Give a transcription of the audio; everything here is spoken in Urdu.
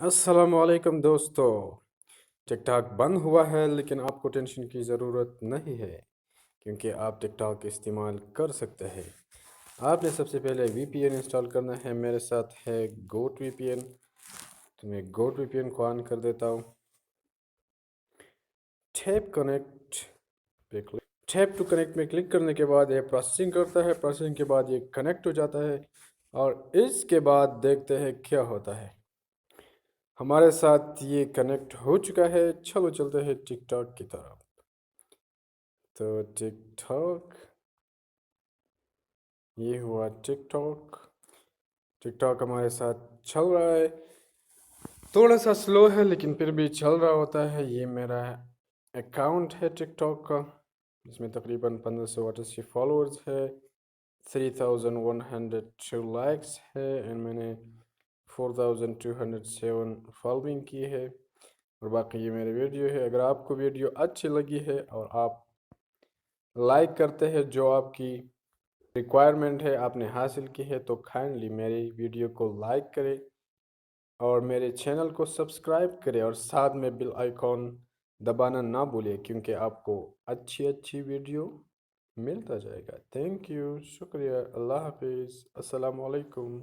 السلام علیکم دوستو، ٹک ٹاک بند ہوا ہے لیکن آپ کو ٹینشن کی ضرورت نہیں ہے کیونکہ آپ ٹک ٹاک استعمال کر سکتے ہیں۔ آپ نے سب سے پہلے وی پی این انسٹال کرنا ہے۔ میرے ساتھ ہے گوٹ وی پی این، تو میں گوٹ وی پی این کو آن کر دیتا ہوں۔ ٹیپ ٹو کنیکٹ میں کلک کرنے کے بعد یہ پروسیسنگ کرتا ہے، پروسیسنگ کے بعد یہ کنیکٹ ہو جاتا ہے اور اس کے بعد دیکھتے ہیں کیا ہوتا ہے۔ ہمارے ساتھ یہ کنیکٹ ہو چکا ہے، چلو چلتے ہیں ٹک ٹاک کی طرف۔ تو ٹک ٹاک، یہ ہوا ٹک ٹاک۔ ٹک ٹاک ہمارے ساتھ چل رہا ہے، تھوڑا سا سلو ہے لیکن پھر بھی چل رہا ہوتا ہے۔ یہ میرا اکاؤنٹ ہے ٹک ٹاک کا، جس میں تقریباً 1588 فالوورز ہے، 3102 لائکس ہے، اور میں نے 4207 فالوئنگ کی ہے، اور باقی یہ میری ویڈیو ہے۔ اگر آپ کو ویڈیو اچھی لگی ہے اور آپ لائک کرتے ہیں، جو آپ کی ریکوائرمنٹ ہے آپ نے حاصل کی ہے، تو کائنڈلی میری ویڈیو کو لائک کریں اور میرے چینل کو سبسکرائب کریں، اور ساتھ میں بیل آئیکن دبانا نہ بھولیں کیونکہ آپ کو اچھی ویڈیو ملتا جائے گا۔ تھینک یو، شکریہ، اللہ حافظ، السلام علیکم۔